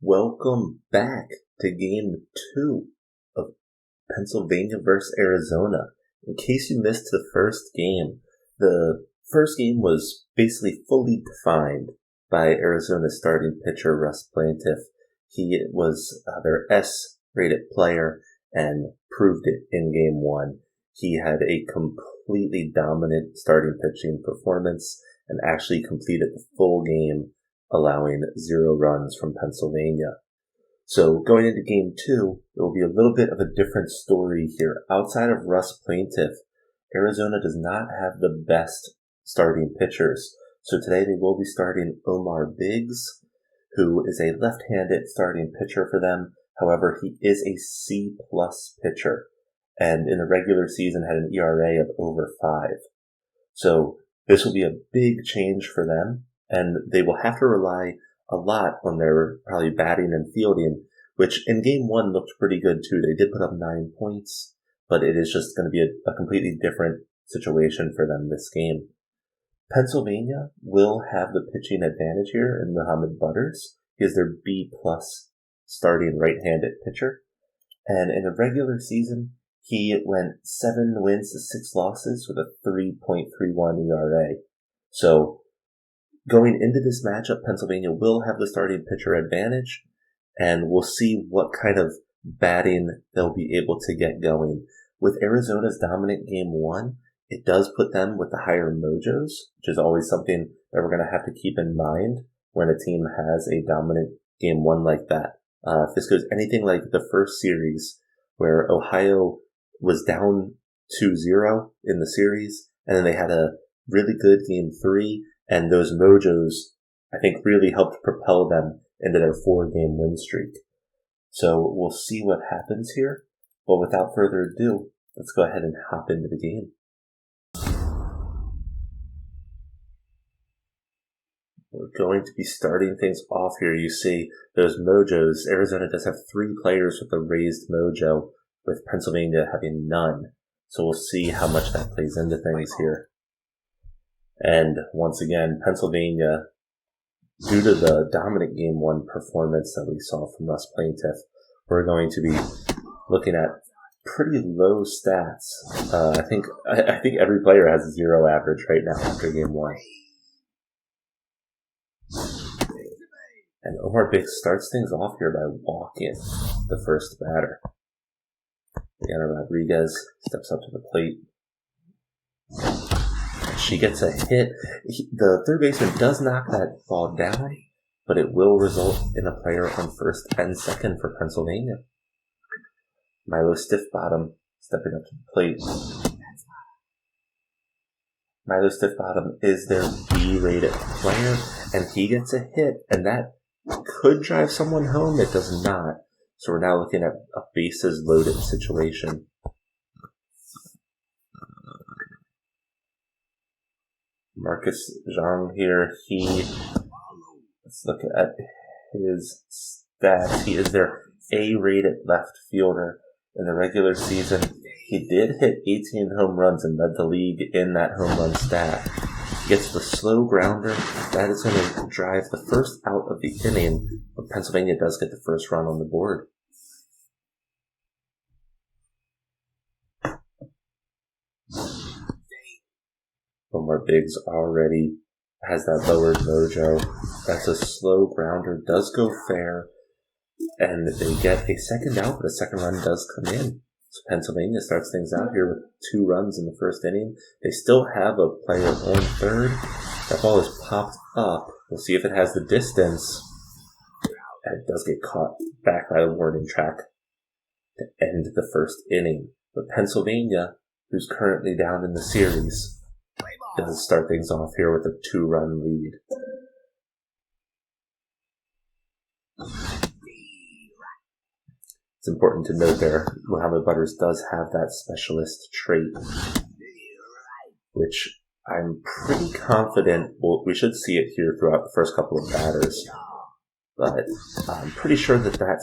Welcome back to game 2 of Pennsylvania versus Arizona. In case you missed the first game was basically fully defined by Arizona's starting pitcher, Russ Plantiff. He was their S-rated player and proved it in game 1. He had a completely dominant starting pitching performance and actually completed the full game, allowing 0 runs from Pennsylvania. So going into game 2, it will be a little bit of a different story here. Outside of Russ Plantiff, Arizona does not have the best starting pitchers. So today they will be starting Omar Biggs, who is a left-handed starting pitcher for them. However, he is a C+ pitcher, and in the regular season had an ERA of over 5. So this will be a big change for them, and they will have to rely a lot on their probably batting and fielding, which in game 1 looked pretty good too. They did put up 9 points, but it is just going to be a completely different situation for them this game. Pennsylvania will have the pitching advantage here in Muhammad Butters. He is their B+ starting right-handed pitcher. And in the regular season, he went 7 wins to 6 losses with a 3.31 ERA. So going into this matchup, Pennsylvania will have the starting pitcher advantage, and we'll see what kind of batting they'll be able to get going. With Arizona's dominant game 1, it does put them with the higher mojos, which is always something that we're going to have to keep in mind when a team has a dominant game 1 like that. If this goes anything like the first series, where Ohio was down 2-0 in the series, and then they had a really good game 3, and those mojos, I think, really helped propel them into their 4-game win streak. So we'll see what happens here. But without further ado, let's go ahead and hop into the game. We're going to be starting things off here. You see those mojos. Arizona does have 3 players with a raised mojo, with Pennsylvania having none. So we'll see how much that plays into things here. And once again, Pennsylvania, due to the dominant game 1 performance that we saw from Russ Plantiff, we're going to be looking at pretty low stats. I think every player has a 0 average right now after game 1. And Omar Biggs starts things off here by walking the first batter. Diana Rodriguez steps up to the plate. She gets a hit. The third baseman does knock that ball down, but it will result in a player on first and second for Pennsylvania. Milo Stiffbottom stepping up to the plate. Milo Stiffbottom is their B-rated player, and he gets a hit, and that could drive someone home. It does not. So we're now looking at a bases-loaded situation. Marcus Zhang here, let's look at his stats. He is their A-rated left fielder. In the regular season, he did hit 18 home runs and led the league in that home run stat. He gets the slow grounder. That is going to drive the first out of the inning, but Pennsylvania does get the first run on the board. Omar Biggs already has that lowered mojo. That's a slow grounder, does go fair, and they get a second out, but a second run does come in. So Pennsylvania starts things out here with 2 runs in the first inning. They still have a player on third. That ball is popped up. We'll see if it has the distance. And it does get caught back by the warning track to end the first inning. But Pennsylvania, who's currently down in the series, does start things off here with a 2-run lead. It's important to note there, Muhammad Butters does have that specialist trait, which I'm pretty confident we should see it here throughout the first couple of batters. But I'm pretty sure that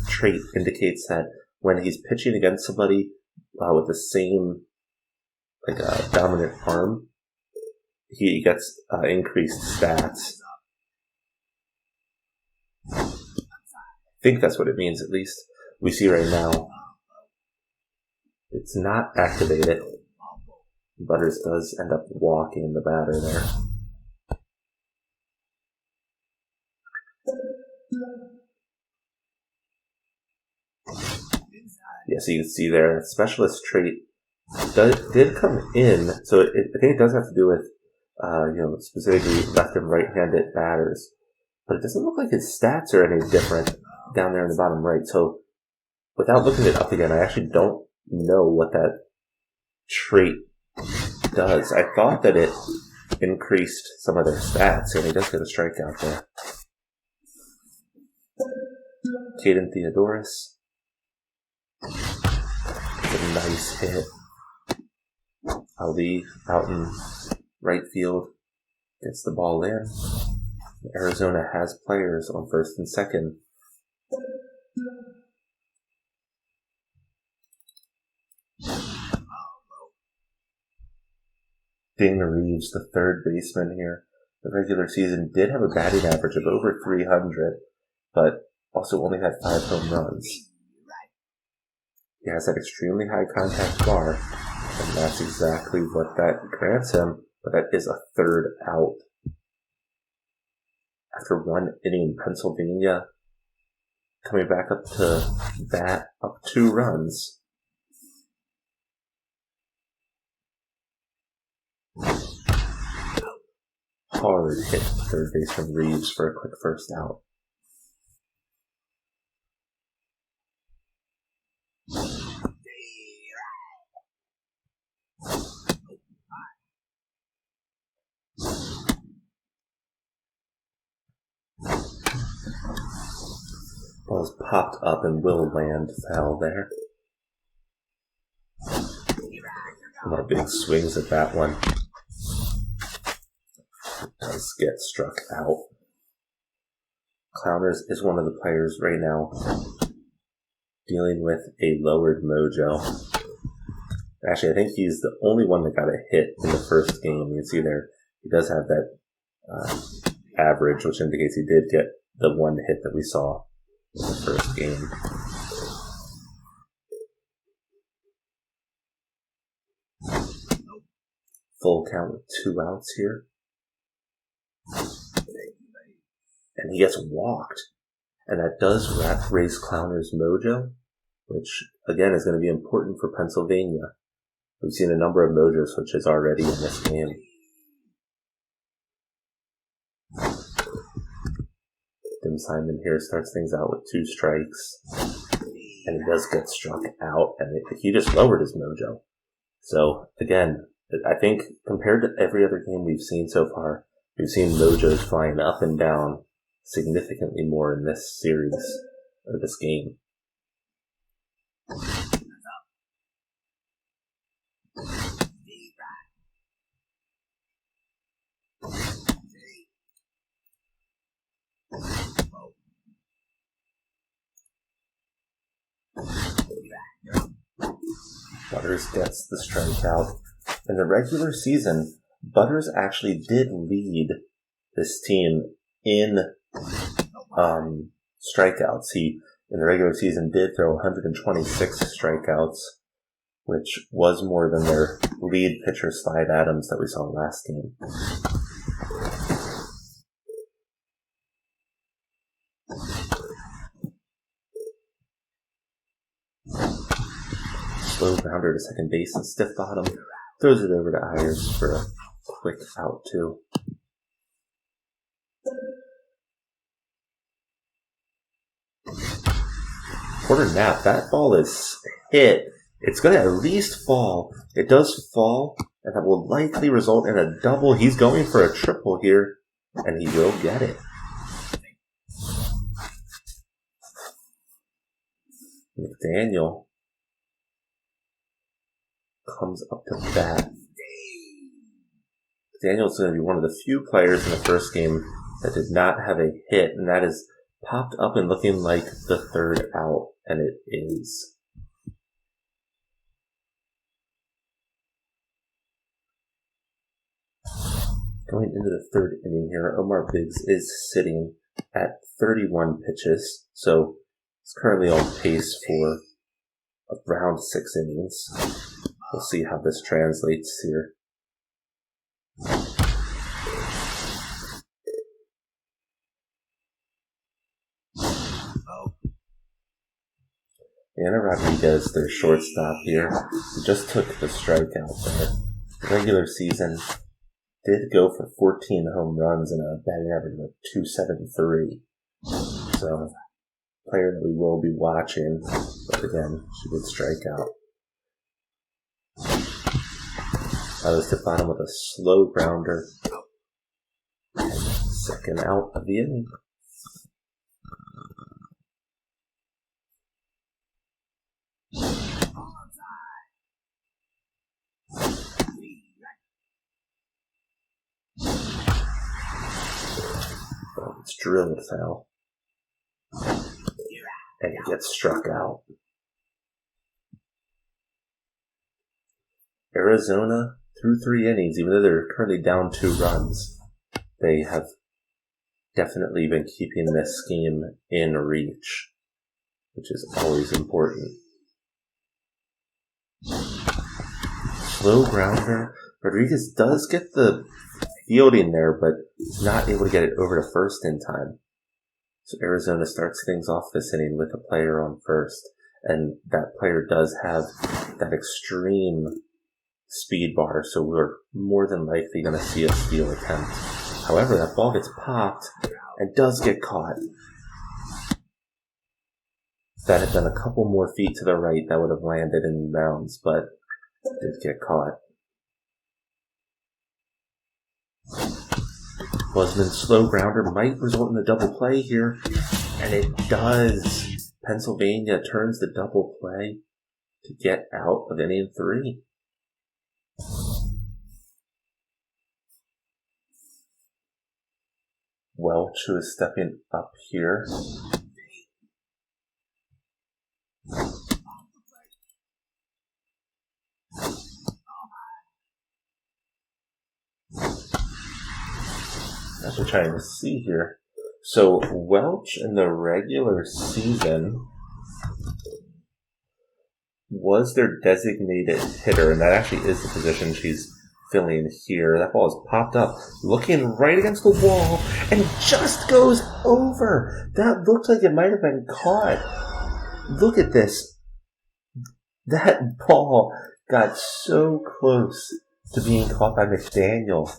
trait indicates that when he's pitching against somebody with the same dominant arm, he gets increased stats. think that's what it means, at least. We see right now it's not activated. Butters does end up walking the batter there. Yes, you can see there, specialist trait did come in, so I think it does have to do with, specifically left and right-handed batters. But it doesn't look like his stats are any different down there in the bottom right. So without looking it up again, I actually don't know what that trait does. I thought that it increased some of their stats, and he does get a strikeout there. Caden Theodoris. It's a nice hit. Ali out in right field gets the ball in. Arizona has players on first and second. Dane Reeves, the third baseman here. The regular season did have a batting average of over 300, but also only had 5 home runs. He has that extremely high contact bar, and that's exactly what that grants him, but that is a third out. After 1 inning, Pennsylvania coming back up to bat, up 2 runs. Hard hit third baseman Reeves for a quick first out. Ball's popped up and will land foul there. More big swings at that one. It does get struck out. Clowners is one of the players right now dealing with a lowered mojo. Actually, I think he's the only one that got a hit in the first game. You can see there, he does have that average, which indicates he did get the 1 hit that we saw in the first game. Full count with 2 outs here. And he gets walked. And that does raise Clowner's mojo, which, again, is going to be important for Pennsylvania. We've seen a number of mojo switches already in this game. Tim Simon here starts things out with 2 strikes. And he does get struck out, and he just lowered his mojo. So, again, I think compared to every other game we've seen so far, we've seen mojos flying up and down significantly more in this series, or this game. Butters gets the strikeout. In the regular season, Butters actually did lead this team in strikeouts. He, in the regular season, did throw 126 strikeouts, which was more than their lead pitcher, Slide Adams, that we saw last game. Slow grounder to second base and stiff bottom. Throws it over to Ayers for a quick out, too. Quarter nap. That ball is hit. It's going to at least fall. It does fall, and that will likely result in a double. He's going for a triple here, and he will get it. McDaniel comes up to bat. Daniel's going to be one of the few players in the first game that did not have a hit, and that is popped up and looking like the third out, and it is. Going into the third inning here, Omar Biggs is sitting at 31 pitches, so He's currently on pace for around 6 innings. We'll see how this translates here. Anna Rodriguez, their shortstop here, just took the strikeout there. The regular season did go for 14 home runs and a batting average of 273. So, player that we will be watching, but again, she did strike out. Let's hit bottom with a slow grounder. Second out of the inning. Oh, it's drilled foul. And it gets struck out. Arizona, through 3 innings, even though they're currently down 2 runs, they have definitely been keeping this game in reach, which is always important. Slow grounder. Rodriguez does get the fielding there, but not able to get it over to first in time. So Arizona starts things off this inning with a player on first, and that player does have that extreme speed bar, so we're more than likely going to see a steal attempt. However, that ball gets popped and does get caught. If that had been a couple more feet to the right, that would have landed in bounds, but it did get caught. Wasman's slow grounder might result in a double play here, and it does. Pennsylvania turns the double play to get out of inning 3. Welch, who is stepping up here. That's what we're trying to see here. So Welch in the regular season was their designated hitter, and that actually is the position she's filling here. That ball is popped up, looking right against the wall, and just goes over. That looked like it might have been caught. Look at this. That ball got so close to being caught by McDaniel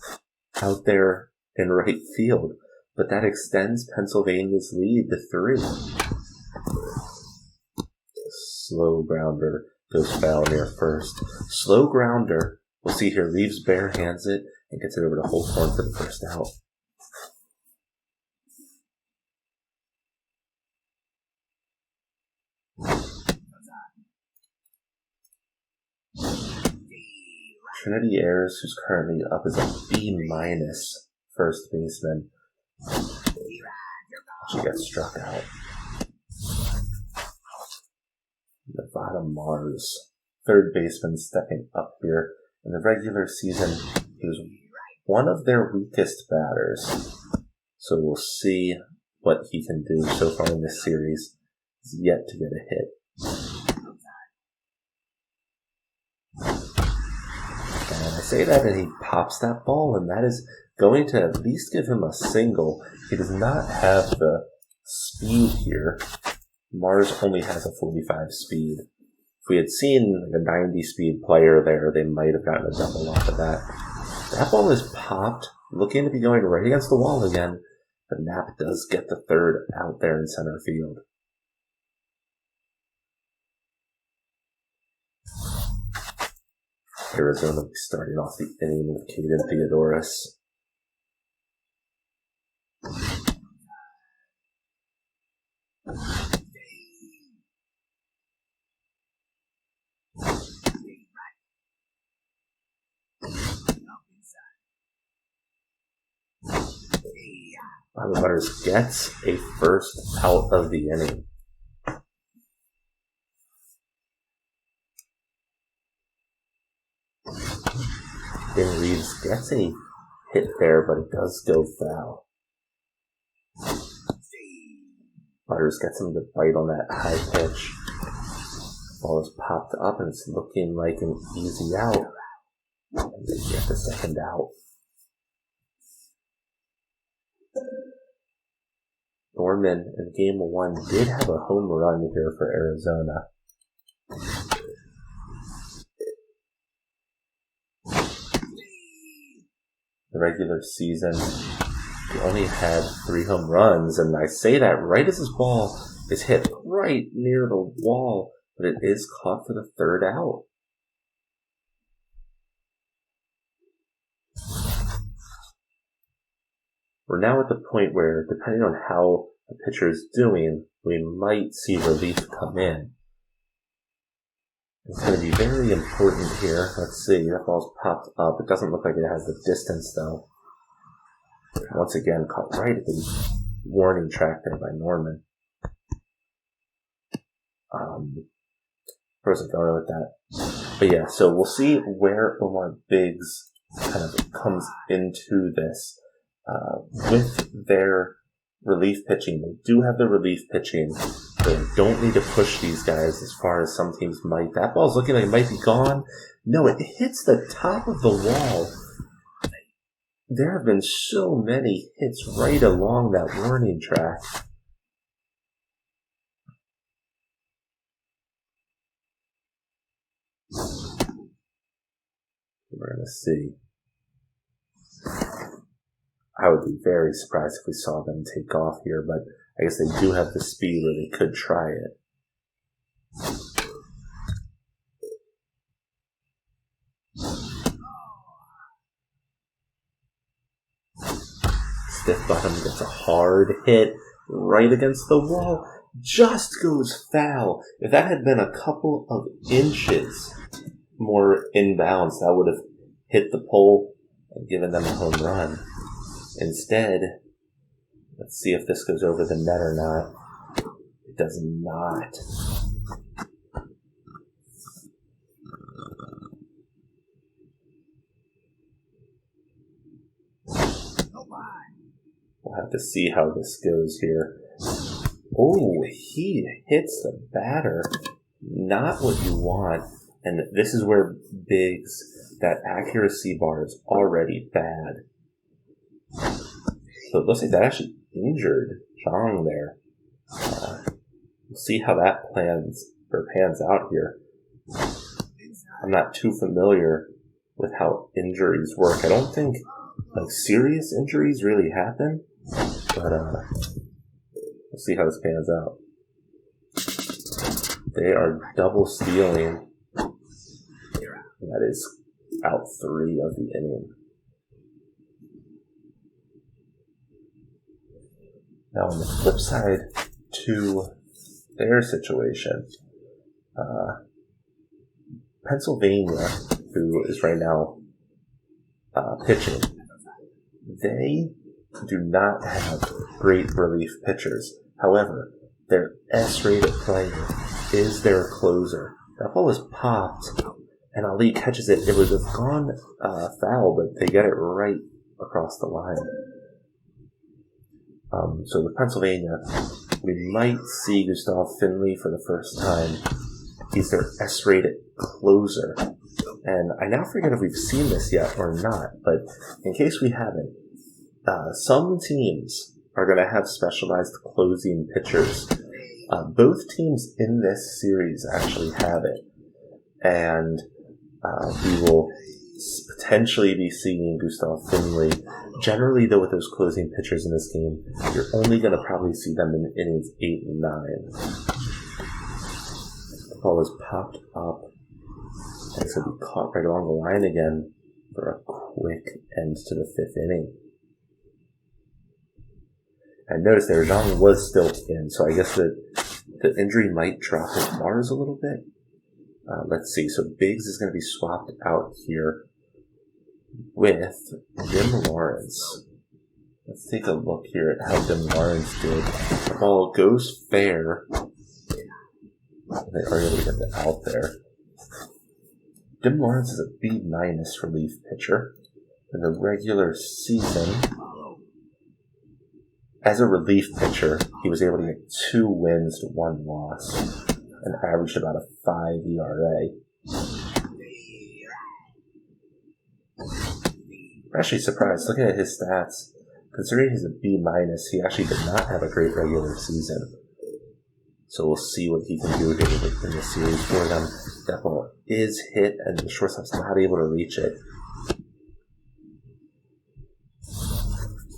out there in right field, but that extends Pennsylvania's lead to 3. Slow grounder goes foul near first. Slow grounder, we'll see here, leaves bare hands it and gets it over to Holthorne for the first out. Trinity Ayers, who's currently up as a B- first baseman. She gets struck out. Nevada Mars, third baseman, stepping up here. In the regular season, he was one of their weakest batters. So we'll see what he can do. So far in this series, he's yet to get a hit. And I say that, and he pops that ball, and that is going to at least give him a single. He does not have the speed here. Mars only has a 45 speed. If we had seen like a 90 speed player there, they might have gotten a double off of that. That ball is popped, looking to be going right against the wall again, but Knapp does get the third out there in center field. Arizona will be starting off the inning with Caden Theodoris. Bobby Butters gets a first out of the inning. Ben Reeves gets a hit there, but it does go foul. Butters gets him to bite on that high pitch. Ball is popped up and it's looking like an easy out. And they get the second out. Norman in game 1 did have a home run here for Arizona. The regular season, he only had 3 home runs, and I say that right as his ball is hit right near the wall, but it is caught for the 3rd out. We're now at the point where, depending on how the pitcher is doing, we might see relief come in. It's going to be very important here. Let's see, that ball's popped up. It doesn't look like it has the distance, though. Once again, caught right at the warning track there by Norman. Where's it going with that? But yeah, so we'll see where Omar Biggs kind of comes into this. With their relief pitching, they do have the relief pitching. They don't need to push these guys as far as some teams might. That ball's looking like it might be gone. No, it hits the top of the wall. There have been so many hits right along that warning track. We're going to see. I would be very surprised if we saw them take off here, but I guess they do have the speed where they could try it. Stiff bottom gets a hard hit right against the wall. Just goes foul. If that had been a couple of inches more inbounds, that would have hit the pole and given them a home run. Instead, let's see if this goes over the net or not. It does not. We'll have to see how this goes here. Oh, he hits the batter. Not what you want. And this is where Biggs, that accuracy bar is already bad. So it looks like that actually injured Zhang there. We'll see how that pans out here. I'm not too familiar with how injuries work. I don't think like serious injuries really happen, but we'll see how this pans out. They are double stealing. That is out 3 of the inning. Now on the flip side to their situation, Pennsylvania, who is right now pitching, they do not have great relief pitchers. However, their S-rated player is their closer. That ball is popped, and Ali catches it. It would have gone foul, but they get it right across the line. So with Pennsylvania, we might see Gustav Finley for the first time. He's their S-rated closer. And I now forget if we've seen this yet or not, but in case we haven't, some teams are going to have specialized closing pitchers. Both teams in this series actually have it. And we will potentially be seeing Gustav Finley. Generally, though, with those closing pitchers in this game, you're only going to probably see them in innings 8 and 9. The ball is popped up, and it's going to be caught right along the line again for a quick end to the 5th inning. And notice there, Zhang was still in, so I guess that the injury might drop his bars a little bit. Let's see, so Biggs is going to be swapped out here with Jim Lawrence. Let's take a look here at how Jim Lawrence did. The ball goes fair. They are able to get the out there. Jim Lawrence is a B- relief pitcher in the regular season. As a relief pitcher, he was able to get 2 wins to 1 loss and averaged about a 5 ERA. I'm actually surprised looking at his stats. Considering he's a B-, he actually did not have a great regular season. So we'll see what he can do here in the series for them. That ball is hit, and the shortstop's not able to reach it.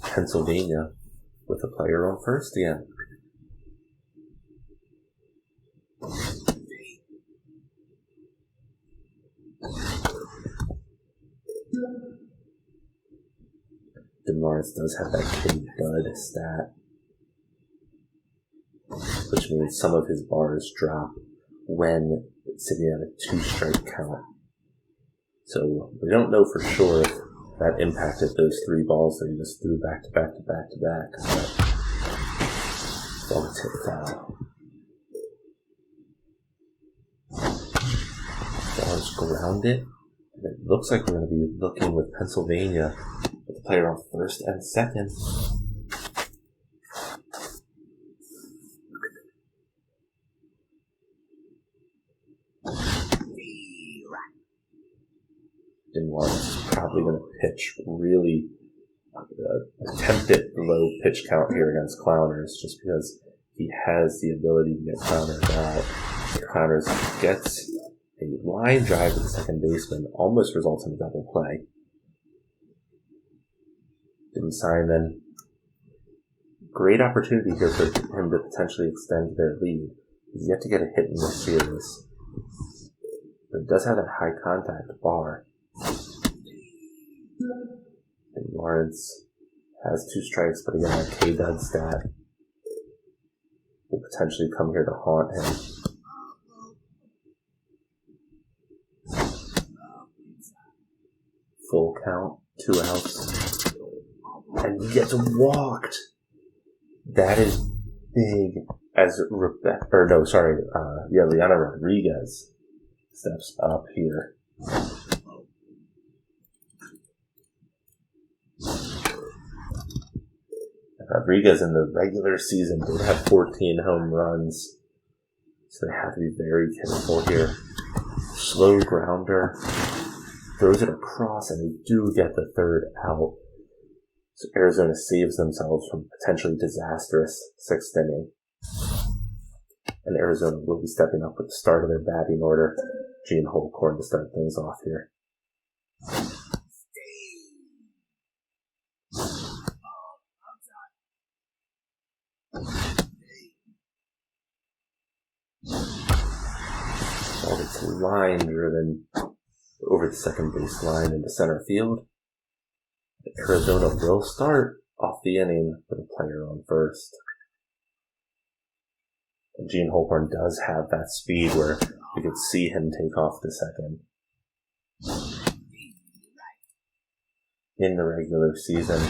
Pennsylvania with a player on first again. DeMarz does have that K-Dud stat, which means some of his bars drop when sitting at a 2-strike count. So we don't know for sure if that impacted those 3 balls that he just threw back to back to back to back. But ball gets hit foul. Ball is grounded. And it looks like we're going to be looking with Pennsylvania with the player on first and second. DeMarz is probably going to pitch really attempted low pitch count here against Clowners just because he has the ability to get Clowners out. Clowners gets a line drive to the second baseman, almost results in a double play. Didn't sign then. Great opportunity here for him to potentially extend their lead. He's yet to get a hit in this series. But it does have that high contact bar. And Lawrence has 2 strikes, but again, that K-Dud stat will potentially come here to haunt him. Full count, 2 outs. And he gets walked. That is big as Liana Rodriguez steps up here. Rodriguez in the regular season did have 14 home runs, so they have to be very careful here. Slow grounder, throws it across, and they do get the 3rd out. So Arizona saves themselves from potentially disastrous 6th inning. And Arizona will be stepping up with the start of their batting order. Gene Holcorn to start things off here. Ball gets line driven over the second base line into center field. Arizona will start off the inning with a player on first. And Gene Holcorn does have that speed where you could see him take off to second. In the regular season,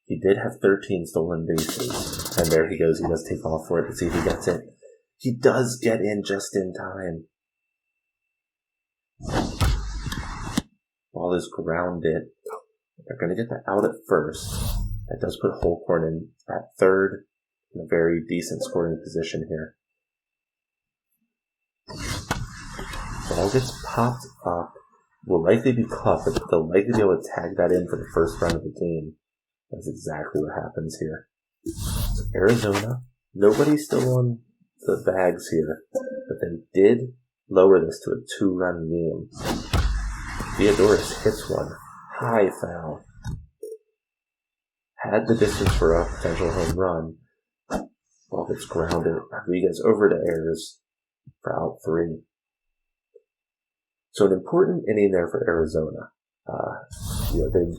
he did have 13 stolen bases. And there he goes. He does take off for it. Let's see if he gets it. He does get in just in time. Ball is grounded. They're going to get the out at first. That does put Holcorn in at third in a very decent scoring position here. Ball gets popped up. Will likely be caught, but they'll likely be able to tag that in for the first run of the game. That's exactly what happens here. So Arizona, nobody's still on the bags here, but they did lower this to a 2-run game. Theodoris hits one. High foul. Had the distance for a potential home run. Ball gets grounded. Rodriguez over to Ayers for out 3. So an important inning there for Arizona. They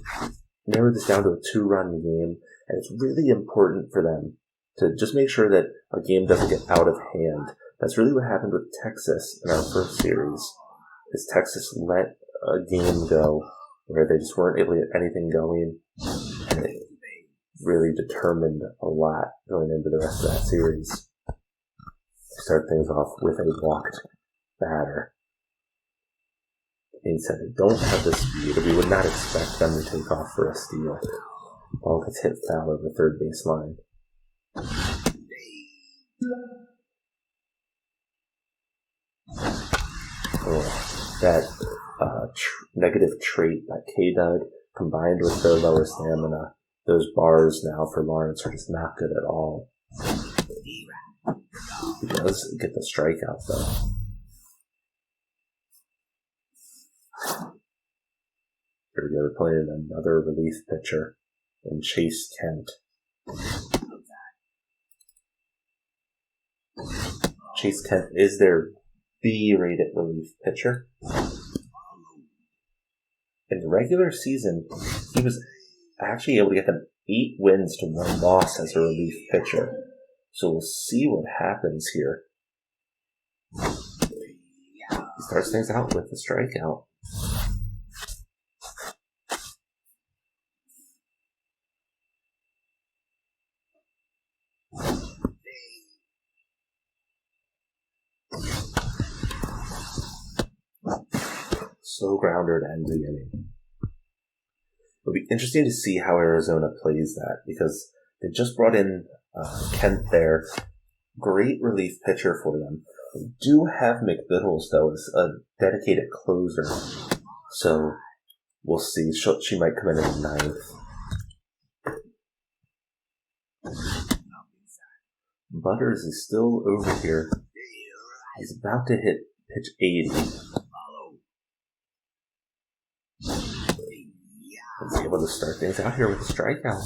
narrowed this down to a 2-run game, and it's really important for them to just make sure that a game doesn't get out of hand. That's really what happened with Texas in our first series. Is Texas let a game go where they just weren't able to get anything going, and it really determined a lot going into the rest of that series. Start things off with a walked batter. Being said, they don't have the speed. We would not expect them to take off for a steal. Ball gets hit foul over third baseline. Oh, that negative trait by K-Dug combined with their lower stamina, those bars now for Lawrence are just not good at all. He does get the strikeout though. Here we go, we're playing another relief pitcher in Chase Kent. Chase Kent is their B-rated relief pitcher. In the regular season, he was actually able to get them 8 wins to 1 loss as a relief pitcher. So we'll see what happens here. He starts things out with a strikeout. Slow grounder to end the inning. It'll be interesting to see how Arizona plays that because they just brought in Kent there. Great relief pitcher for them. They do have McBiddles, though, as a dedicated closer. So we'll see. She might come in the 9th. Butters is still over here. He's about to hit pitch 80. He's able to start things out here with a strikeout.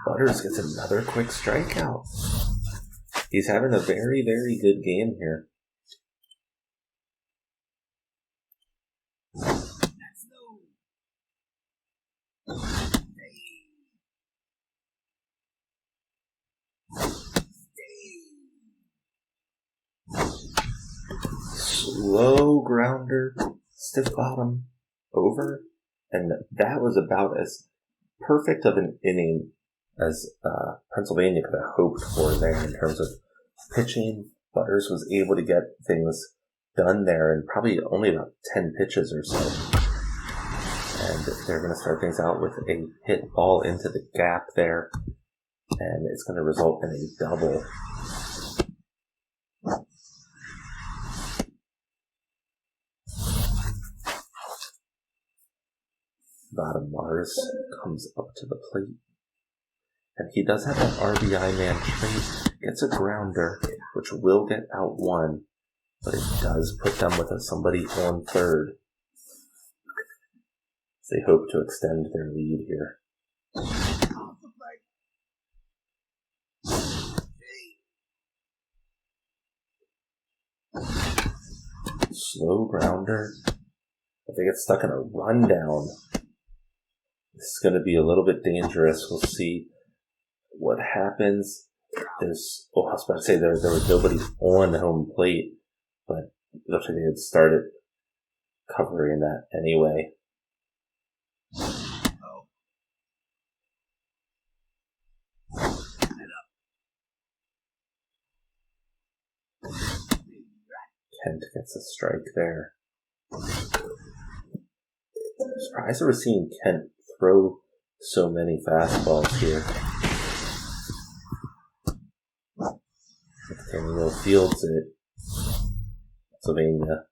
Butters gets another quick strikeout. He's having a very, very good game here. Slow grounder, stiff bottom, over, and that was about as perfect of an inning as Pennsylvania could have hoped for there in terms of pitching. Butters was able to get things done there in probably only about 10 pitches or so. And they're going to start things out with a hit ball into the gap there, and it's going to result in a double. Bottom Mars comes up to the plate. And he does have that RBI man trait. Gets a grounder, which will get out 1. But it does put them with somebody on third. They hope to extend their lead here. Slow grounder. If they get stuck in a rundown, this is going to be a little bit dangerous. We'll see what happens. I was about to say there was nobody on home plate, but it looks like they had started covering that anyway. Kent gets a strike there. Surprised that we're seeing Kent throw so many fastballs here. Daniel fields it. Pennsylvania.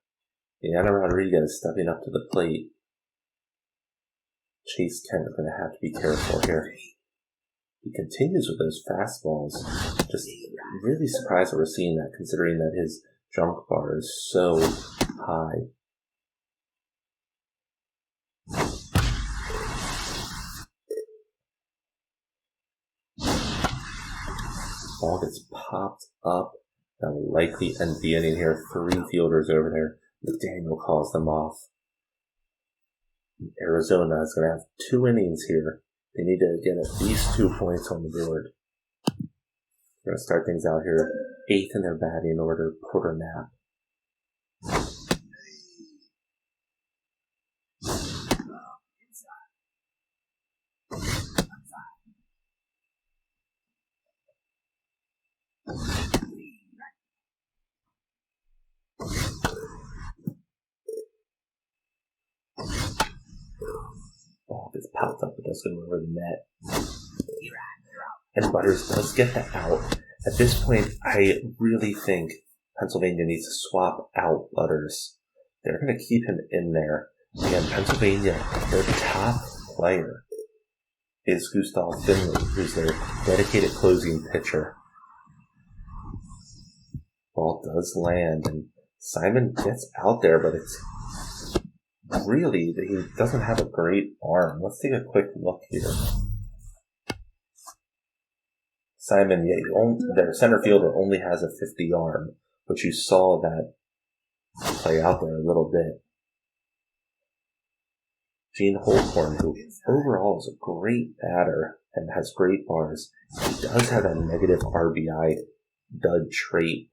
Deanna Rodriguez stepping up to the plate. Chase Kent is going to have to be careful here. He continues with those fastballs. Just really surprised that we're seeing that, considering that his junk bar is so high. Ball gets popped up. That will likely end the inning here. 3 fielders over there. McDaniel calls them off. Arizona is going to have 2 innings here. They need to get at least 2 points on the board. They're going to start things out here. 8th in their batting order, Porter Knapp. Ball gets popped up, it does go over the net. And Butters does get the out. At this point, I really think Pennsylvania needs to swap out Butters. They're going to keep him in there. Again, Pennsylvania, their top player is Gustav Finley, who's their dedicated closing pitcher. Ball does land, and Simon gets out there, but it's really, he doesn't have a great arm. Let's take a quick look here. Simon, their center fielder only has a 50 arm, but you saw that play out there a little bit. Gene Holcorn, who overall is a great batter and has great bars, he does have a negative RBI dud trait,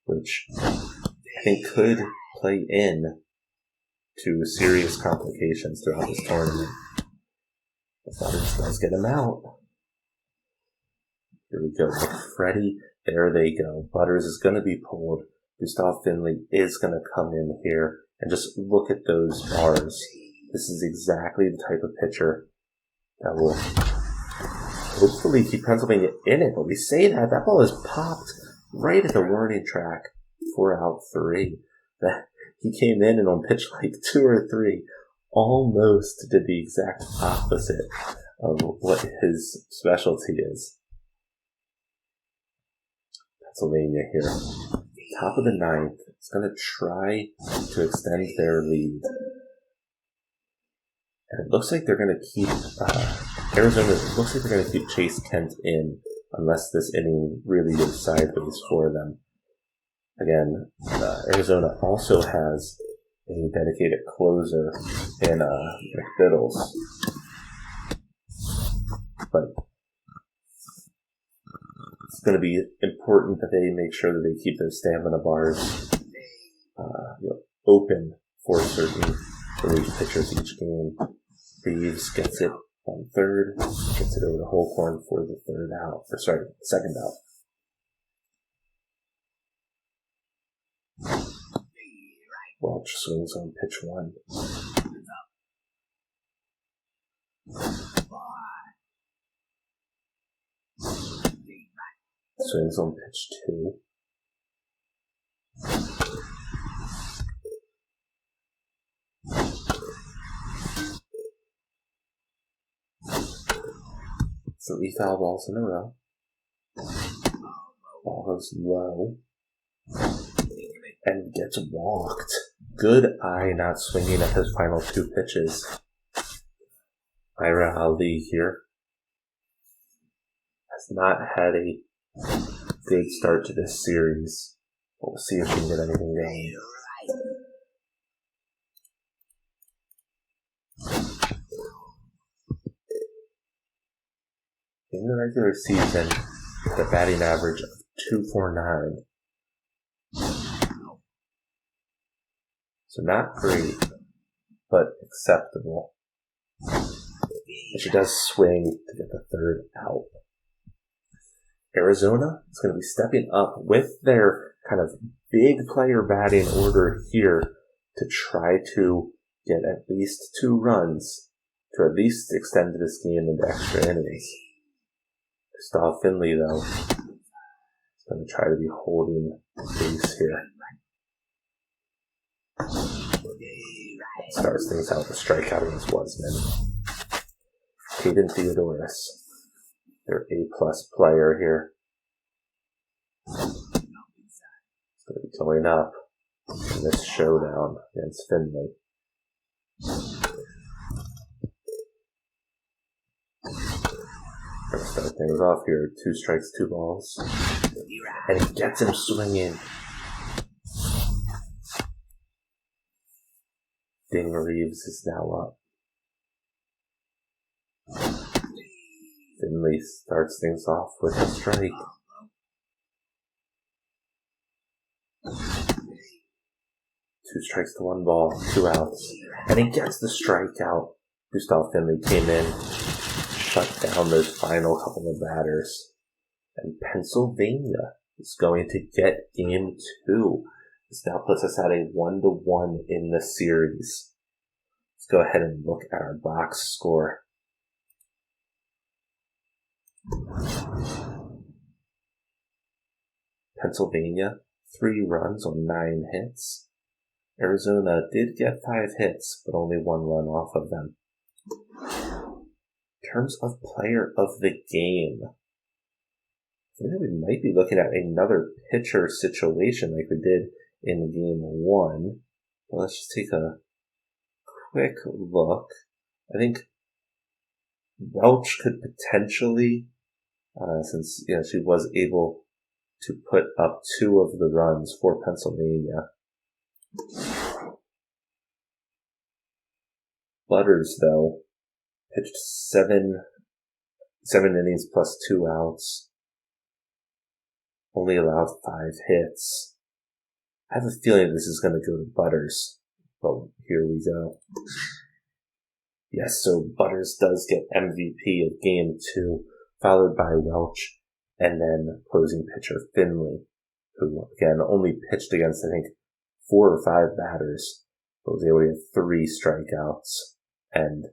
which I think could play in to serious complications throughout this tournament. But Butters does get him out. Here we go. Freddie, there they go. Butters is going to be pulled. Gustav Finley is going to come in here and just look at those bars. This is exactly the type of pitcher that will hopefully keep Pennsylvania in it. But we say that ball is popped right at the warning track. 4 out 3. He came in and on pitch like 2 or 3 almost did the exact opposite of what his specialty is. Pennsylvania here. Top of the 9th. It's going to try to extend their lead. And it looks like they're going to keep Arizona. It looks like they're going to keep Chase Kent in unless this inning really goes sideways for them. Again, Arizona also has a dedicated closer in McBiddles, but it's going to be important that they make sure that they keep those stamina bars open for certain relief pitchers each game. Reeves gets it on third, gets it over to Holcorn for the second out. Welch swings on pitch 1. Swings on pitch 2. Three foul balls in a row. Ball goes low and gets walked. Good eye not swinging at his final 2 pitches. Ira Ali here has not had a good start to this series. We'll see if we can get anything going. In the regular season, the batting average of .249. So not great, but acceptable. And she does swing to get the third out. Arizona is going to be stepping up with their kind of big player batting order here to try to get at least 2 runs to at least extend this game into extra innings. Gustav Finley, though, is going to try to be holding base here. Starts things out with strikeout against Wasman. Caden Theodoris, their A-plus player here. He's going to be going up in this showdown against Finley. Going to start things off here. 2 strikes, 2 balls. And he gets him swinging. Ding Reeves is now up. Finley starts things off with a strike. 2 strikes to 1 ball, 2 outs. And he gets the strikeout. Gustav Finley came in, shut down those final couple of batters. And Pennsylvania is going to get game 2. This now puts us at a 1-1 in the series. Let's go ahead and look at our box score. Pennsylvania, 3 runs on 9 hits. Arizona did get 5 hits, but only 1 run off of them. In terms of player of the game, I think that we might be looking at another pitcher situation like we did in game 1. But let's just take a quick look. I think Welch could potentially, since she was able to put up 2 of the runs for Pennsylvania. Butters, though, pitched 7 innings plus 2 outs. Only allowed 5 hits. I have a feeling this is going to go to Butters, but here we go. Yes, so Butters does get MVP of game 2, followed by Welch, and then closing pitcher Finley, who, again, only pitched against, I think, 4 or 5 batters, but was able to get 3 strikeouts, and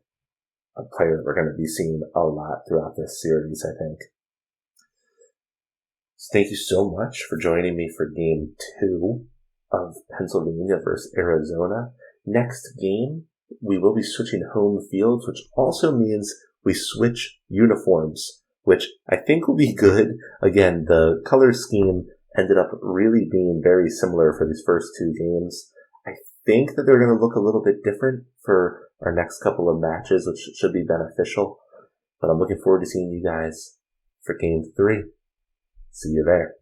a player we're going to be seeing a lot throughout this series, I think. So thank you so much for joining me for game 2 of Pennsylvania versus Arizona. Next game, we will be switching home fields, which also means we switch uniforms, which I think will be good. Again, the color scheme ended up really being very similar for these first 2 games. I think that they're going to look a little bit different for our next couple of matches, which should be beneficial. But I'm looking forward to seeing you guys for game 3. See you there.